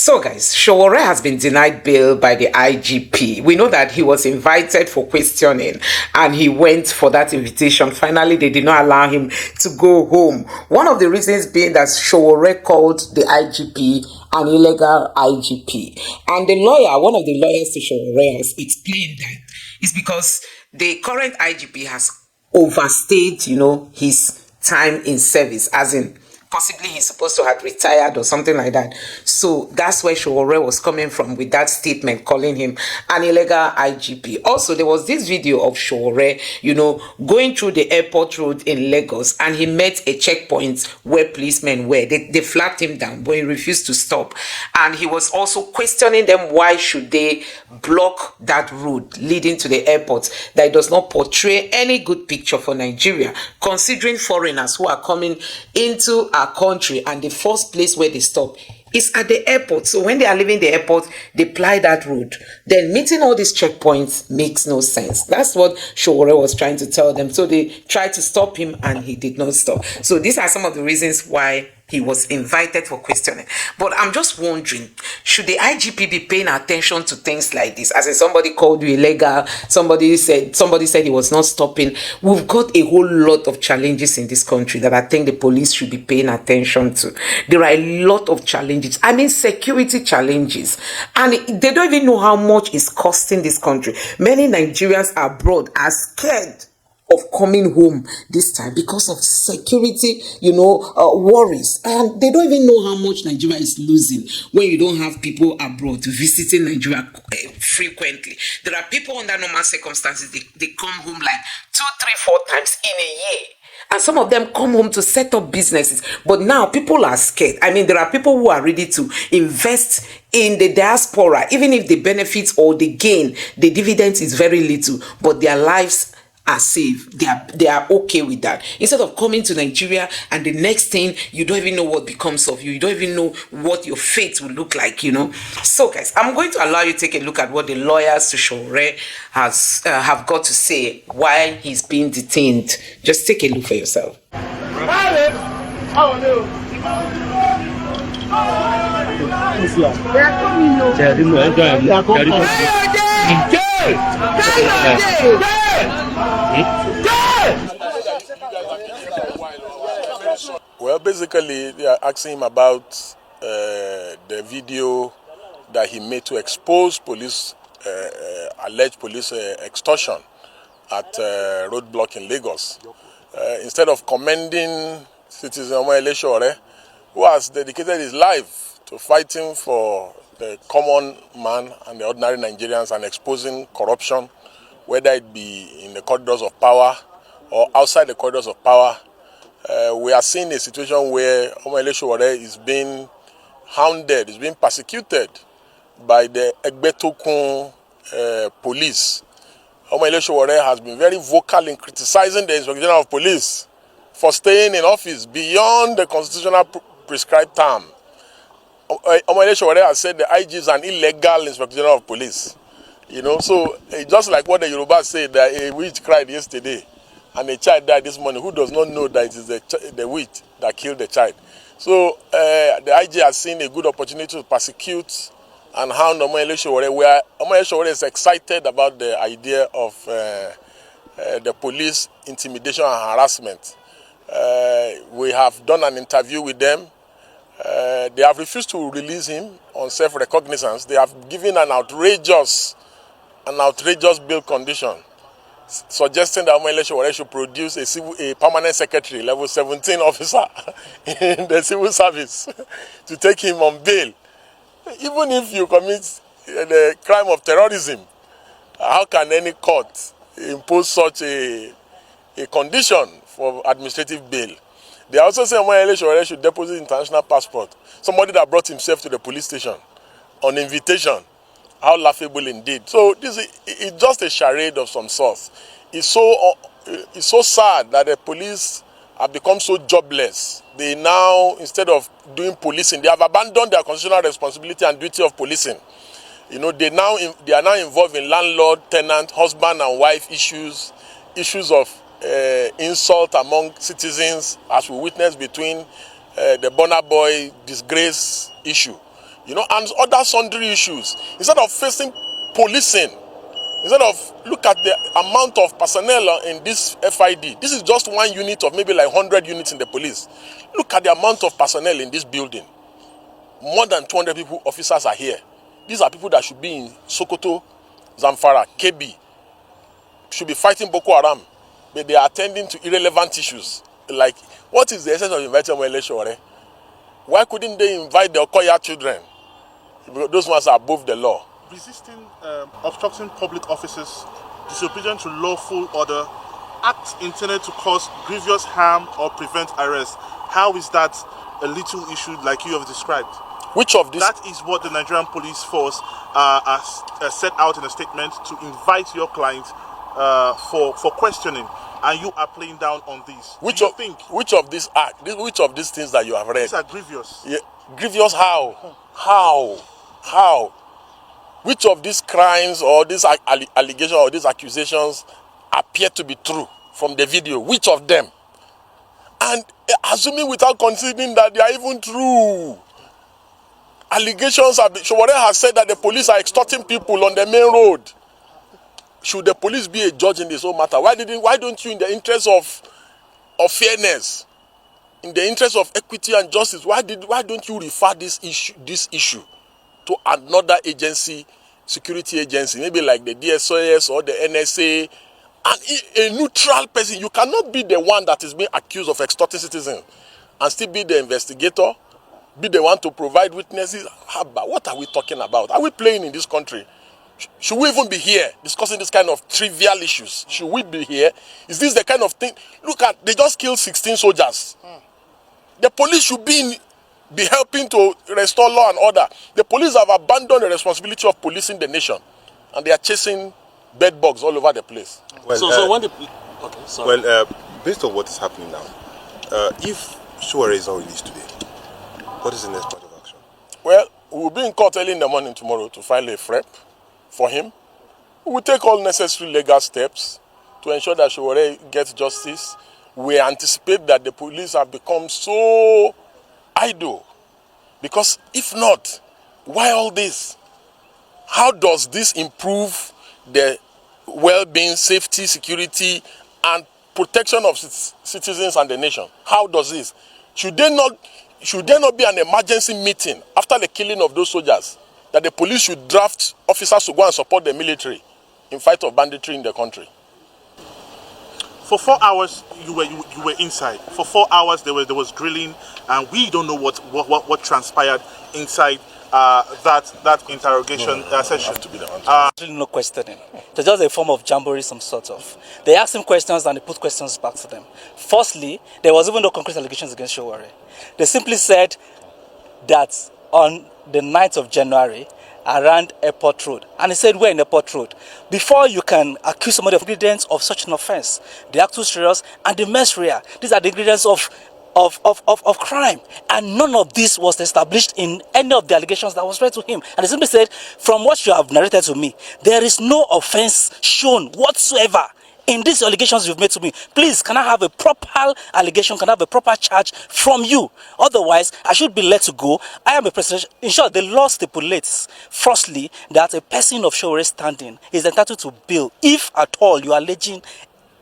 So guys, Sowore has been denied bail by the IGP. We know that he was invited for questioning and he went for that invitation. Finally, they did not allow him to go home. One of the reasons being that Sowore called the IGP an illegal IGP. And the lawyer, one of the lawyers to Sowore, has explained that it's because the current IGP has overstayed, his time in service, as in possibly he's supposed to have retired or something like that. So that's where Sowore was coming from with that statement, calling him an illegal IGP. Also, there was this video of Sowore, going through the airport road in Lagos, and he met a checkpoint where policemen were. They flagged him down, but he refused to stop. And he was also questioning them, why should they block that road leading to the airport that does not portray any good picture for Nigeria, considering foreigners who are coming into our country, and the first place where they stop is at the airport. So when they are leaving the airport, they ply that road. Then meeting all these checkpoints makes no sense. That's what Sowore was trying to tell them. So they tried to stop him and he did not stop. So these are some of the reasons why he was invited for questioning. But I'm just wondering, should the IGP be paying attention to things like this? As in, somebody called you illegal, somebody said he was not stopping. We've got a whole lot of challenges in this country that I think the police should be paying attention to. There are a lot of challenges. I mean, security challenges. And they don't even know how much it's costing this country. Many Nigerians abroad are scared of coming home this time because of security, worries. And they don't even know how much Nigeria is losing when you don't have people abroad visiting Nigeria frequently. There are people under normal circumstances, they come home like 2, 3, 4 times in a year. And some of them come home to set up businesses. But now people are scared. I mean, there are people who are ready to invest in the diaspora, even if the benefits or the gain, the dividends is very little, but their lives are safe. They are okay with that. Instead of coming to Nigeria and the next thing, you don't even know what becomes of you. You don't even know what your fate will look like, So guys, I'm going to allow you to take a look at what the lawyers to Sowore have got to say why he's being detained. Just take a look for yourself. Well, basically, they are asking him about the video that he made to expose police, alleged police extortion at roadblock in Lagos. Instead of commending citizen Omoyele Sowore, who has dedicated his life to fighting for the common man and the ordinary Nigerians and exposing corruption, whether it be in the corridors of power or outside the corridors of power, we are seeing a situation where Omoyele Sowore is being hounded, is being persecuted by the Egbetokun police. Omoyele Sowore has been very vocal in criticizing the Inspector General of Police for staying in office beyond the constitutional prescribed term. Omoyele Sowore has said the IG is an illegal Inspector General of Police. So just like what the Yoruba said, that a witch cried yesterday and a child died this morning, who does not know that it is the witch that killed the child? So the IG has seen a good opportunity to persecute and hound Omoyele Sowore, where Omoyele Sowore is excited about the idea of the police intimidation and harassment. We have done an interview with them. They have refused to release him on self-recognizance. They have given an outrageous bail condition, suggesting that Omoyele Sowore should produce a permanent secretary, level 17 officer in the civil service to take him on bail. Even if you commit the crime of terrorism, how can any court impose such a condition for administrative bail? They also say Omoyele Sowore should deposit international passport. Somebody that brought himself to the police station on invitation. How laughable indeed. So this is just a charade of some sort. It's so sad that the police have become so jobless. They now, instead of doing policing, they have abandoned their constitutional responsibility and duty of policing. They are now involved in landlord, tenant, husband and wife issues of insult among citizens, as we witnessed between the Burna Boy disgrace issue. you know, and other sundry issues. Instead of facing policing, instead of look at the amount of personnel in this FID. This is just one unit of maybe like 100 units in the police. Look at the amount of personnel in this building. More than 200 people, officers are here. These are people that should be in Sokoto, Zamfara, Kebbi, should be fighting Boko Haram, but they are attending to irrelevant issues. Like, what is the essence of inviting Omoyele Sowore? Why couldn't they invite the Okoya children? Because those ones are above the law. Resisting, obstructing public offices, disobedient to lawful order, acts intended to cause grievous harm or prevent arrest. How is that a little issue like you have described? Which of these? That is what the Nigerian police force has set out in a statement to invite your client for questioning, and you are playing down on this. Which of these things that you have read? These are grievous. Yeah, grievous how? How? Which of these crimes or these allegations or these accusations appear to be true from the video? Which of them? And assuming without considering that they are even true. Allegations have been, Sowore has said that the police are extorting people on the main road. Should the police be a judge in this whole matter? Why don't you, in the interest of fairness, in the interest of equity and justice, why don't you refer this issue to another agency, security agency, maybe like the DSOS or the NSA, and a neutral person? You cannot be the one that is being accused of extorting citizens and still be the investigator, be the one to provide witnesses. What are we talking about? Are we playing in this country? Should we even be here discussing this kind of trivial issues? Should we be here? Is this the kind of thing? Look at, they just killed 16 soldiers. The police should be helping to restore law and order. The police have abandoned the responsibility of policing the nation, and they are chasing bed bugs all over the place. Well, so when the okay, sorry. Well, based on what is happening now, if Sowore is not released today, what is the next part of action? Well, we will be in court early in the morning tomorrow to file a FREP for him. We will take all necessary legal steps to ensure that Sowore gets justice. We anticipate that the police have become so idle, because if not, why all this? How does this improve the well-being, safety, security, and protection of citizens and the nation? How does this? Should there not be an emergency meeting after the killing of those soldiers, that the police should draft officers to go and support the military in fight of banditry in the country? For 4 hours, you were inside. For 4 hours, there was drilling, and we don't know what transpired inside that interrogation session. No questioning. It's just a form of jamboree, some sort of. They asked him questions and they put questions back to them. Firstly, there was even no concrete allegations against Sowore. They simply said that on the 9th of January, around Airport Road. And he said, we're in Airport Road. Before you can accuse somebody of ingredients of such an offense, the actus reus and the mens rea, these are the ingredients of crime. And none of this was established in any of the allegations that was read to him. And he simply said, from what you have narrated to me, there is no offense shown whatsoever in these allegations you've made to me. Please, can I have a proper allegation? Can I have a proper charge from you? Otherwise, I should be let to go. I am a president. In short, the law stipulates, firstly, that a person of Sowore's standing is entitled to bail if at all you are alleging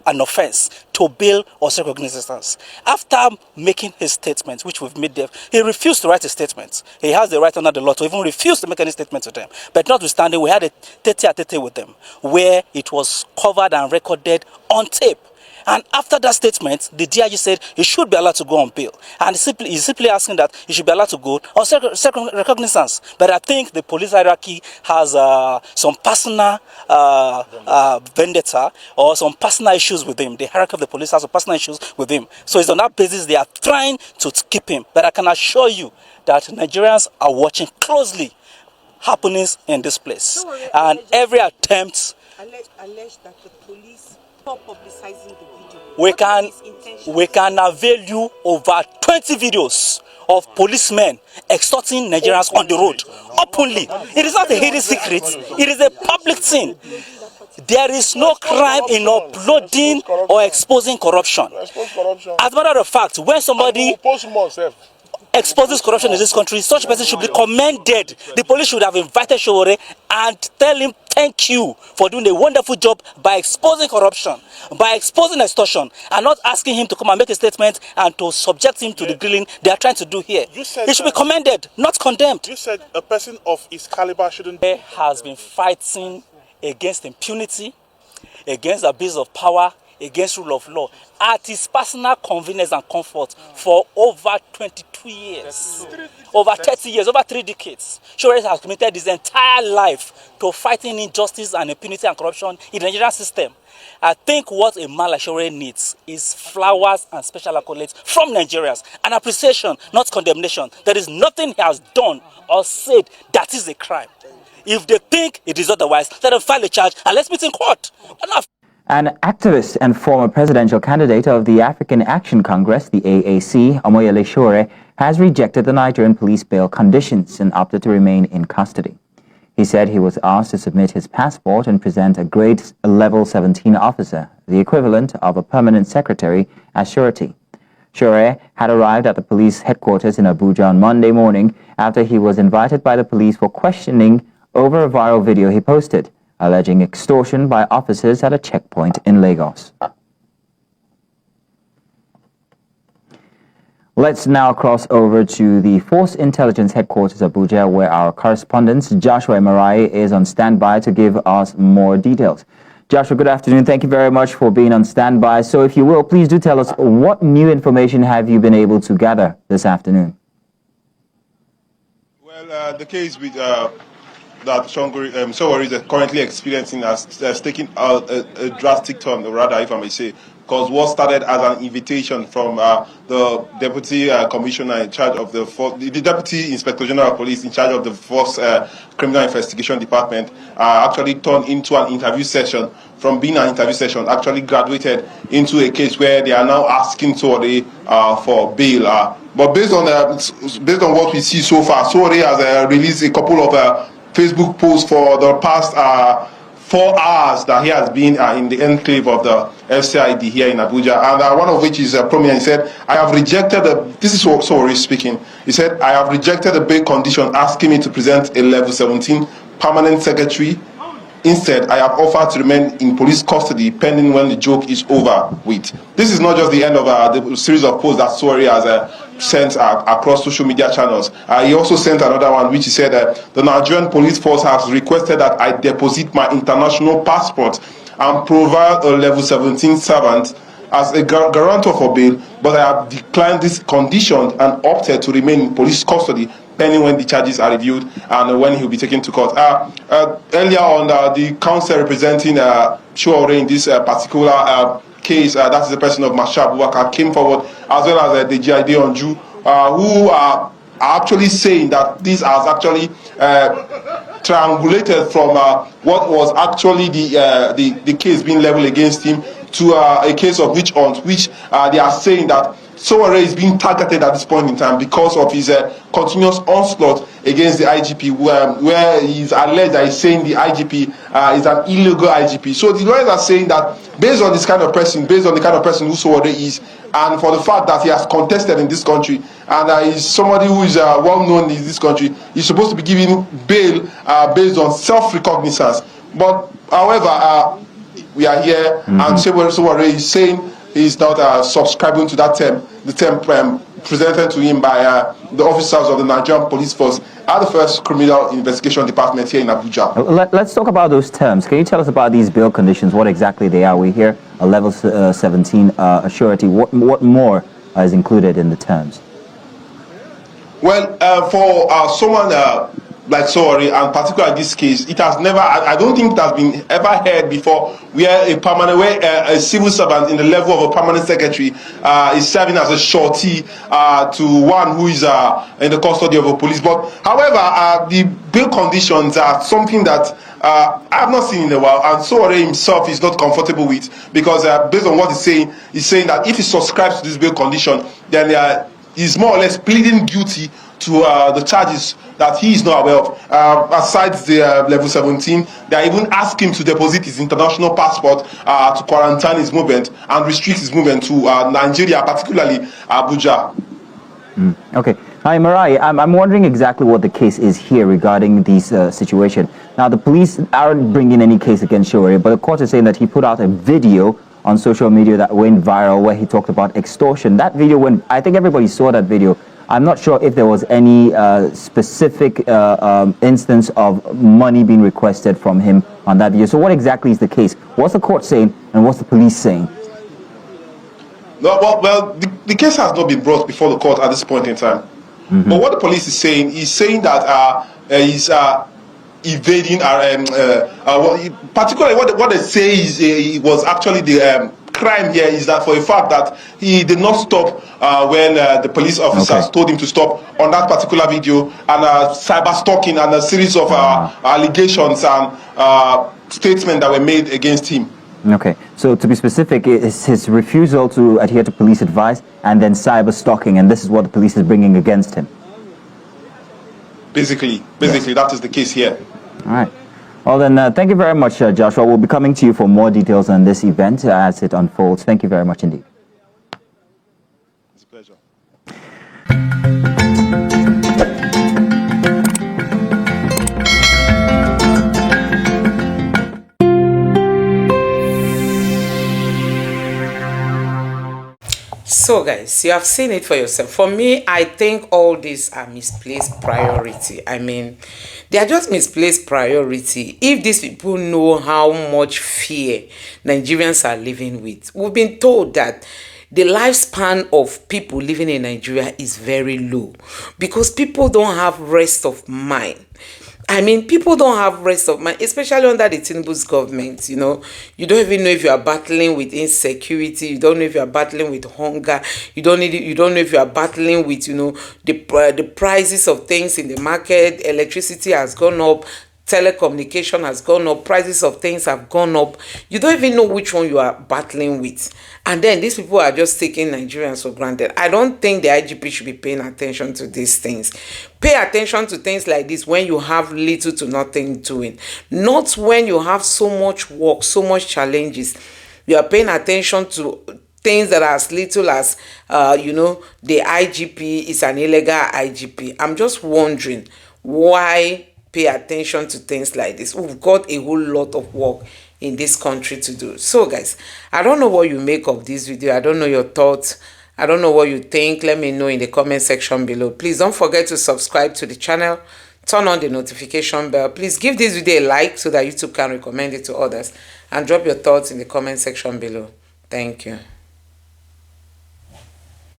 an offense, to bail or recognizance. After making his statement, which we've made there, he refused to write a statement. He has the right under the law to even refuse to make any statement to them. But notwithstanding, we had a tete-a-tete with them, where it was covered and recorded on tape. And after that statement, the DIG said he should be allowed to go on bail. And he's simply asking that he should be allowed to go on second recognizance. But I think the police hierarchy has some personal vendetta or some personal issues with him. The hierarchy of the police has some personal issues with him. So it's on that basis they are trying to keep him. But I can assure you that Nigerians are watching closely happenings in this place. And every attempt... Allege that the police stop publicizing the video. We can avail you over 20 videos of policemen extorting Nigerians on the road openly. It is not a hidden secret. It is a public thing. There is no crime in uploading or exposing corruption. As a matter of fact, when somebody... exposes corruption in this country, such a person should be commended. The police should have invited Sowore and tell him thank you for doing a wonderful job by exposing corruption, by exposing extortion, and not asking him to come and make a statement and to subject him to the grilling they are trying to do here. He should be commended, not condemned. You said a person of his caliber shouldn't... He has been fighting against impunity, against abuse of power, against rule of law, at his personal convenience and comfort for over 22 years, over 30 years, over 3 decades. Sowore has committed his entire life to fighting injustice and impunity and corruption in the Nigerian system. I think what a man like Sowore needs is flowers and special accolades from Nigerians, and appreciation, not condemnation. There is nothing he has done or said that is a crime. If they think it is otherwise, let them file a charge and let's meet in court. Enough. An activist and former presidential candidate of the African Action Congress, the AAC, Omoyele Sowore, has rejected the Nigerian police bail conditions and opted to remain in custody. He said he was asked to submit his passport and present a grade level 17 officer, the equivalent of a permanent secretary, as surety. Sowore had arrived at the police headquarters in Abuja on Monday morning after he was invited by the police for questioning over a viral video he posted, alleging extortion by officers at a checkpoint in Lagos. Let's now cross over to the Force Intelligence Headquarters, Abuja, where our correspondent Joshua Marai is on standby to give us more details. Joshua, good afternoon. Thank you very much for being on standby. So if you will, please do tell us, what new information have you been able to gather this afternoon? Well, the case with that Sowore is currently experiencing has taken a drastic turn, or rather, if I may say, because what started as an invitation from the Deputy Commissioner in charge of the Deputy Inspector General of Police in charge of the Force Criminal Investigation Department actually turned into an interview session. From being an interview session, actually graduated into a case where they are now asking Sowore for bail. But based on what we see so far, Sowore has released a couple of Facebook posts for the past 4 hours that he has been in the enclave of the FCID here in Abuja, and one of which is prominent. He said, I have rejected this is Sowore speaking. He said, I have rejected the bail condition asking me to present a level 17 permanent secretary. Instead, I have offered to remain in police custody pending when the joke is over with. This is not just the end of the series of posts that Sowore has sent across social media channels. He also sent another one which he said the Nigerian police force has requested that I deposit my international passport and provide a level 17 servant as a guarantor for bail, but I have declined this condition and opted to remain in police custody pending when the charges are reviewed and when he will be taken to court. Earlier on, the counsel representing Sowore in this particular case, that is the person of Masha Abubakar, came forward, as well as the GID Onju, who are actually saying that this has actually triangulated from what was actually the case being leveled against him to a case of witch hunt, which they are saying that Sowore is being targeted at this point in time because of his continuous onslaught against the IGP, where he's alleged that he's saying the IGP is an illegal IGP. So the lawyers are saying that based on this kind of person, based on the kind of person who Sowore is, and for the fact that he has contested in this country, and is somebody who is well known in this country, he's supposed to be given bail based on self-recognizance. But however, we are here, and Sowore is saying he's not subscribing to that term, the term presented to him by the officers of the Nigerian Police Force at the First Criminal Investigation Department here in Abuja. Let's talk about those terms. Can you tell us about these bail conditions, what exactly they are? We hear a level 17 surety. What more is included in the terms? Well, for someone like Sowore, and particularly in this case, it has never, I don't think it has been ever heard before where a civil servant in the level of a permanent secretary is serving as a shorty to one who is in the custody of a police. But however, the bail conditions are something that I have not seen in a while, and Sowore himself is not comfortable with, because based on what he's saying that if he subscribes to this bail condition, then he's more or less pleading guilty to the charges that he is not aware of. Aside the level 17, they are even asking him to deposit his international passport to quarantine his movement and restrict his movement to Nigeria, particularly Abuja. Okay, Hi, Marai. I'm wondering exactly what the case is here regarding this situation. Now, the police aren't bringing any case against Sowore, but the court is saying that he put out a video on social media that went viral where he talked about extortion. That video went, I think everybody saw that video. I'm not sure if there was any specific instance of money being requested from him on that video. So what exactly is the case? What's the court saying and what's the police saying? No, well, the case has not been brought before the court at this point in time. But what the police is saying that he's evading, particularly what they say is it was actually the crime here is that for a fact that he did not stop when the police officers told him to stop on that particular video, and cyber stalking and a series of allegations and statements that were made against him. Okay, so to be specific, it's his refusal to adhere to police advice and then cyber stalking, and this is what the police is bringing against him. Basically, that is the case here. All right. Well then, thank you very much, Joshua. We'll be coming to you for more details on this event as it unfolds. Thank you very much indeed. It's a pleasure. So guys, you have seen it for yourself. For me, I think all these are misplaced priority. I mean, they are just misplaced priority. If these people know how much fear Nigerians are living with, we've been told that the lifespan of people living in Nigeria is very low because people don't have rest of mind. I mean, people don't have rest of mind, especially under the Tinubu's government. You know, you don't even know if you are battling with insecurity. You don't know if you are battling with hunger. You don't know if you are battling with, you know, the prices of things in the market. Electricity has gone up. Telecommunication has gone up, prices of things have gone up. You don't even know which one you are battling with. And then these people are just taking Nigerians for granted. I don't think the IGP should be paying attention to these things. Pay attention to things like this when you have little to nothing doing. Not when you have so much work, so much challenges. You are paying attention to things that are as little as, you know, the IGP is an illegal IGP. I'm just wondering why pay attention to things like this. We've got a whole lot of work in this country to do. So guys, I don't know what you make of this video. I don't know your thoughts. I don't know what you think. Let me know in the comment section below. Please don't forget to subscribe to the channel. Turn on the notification bell. Please give this video a like so that YouTube can recommend it to others. And drop your thoughts in the comment section below. Thank you.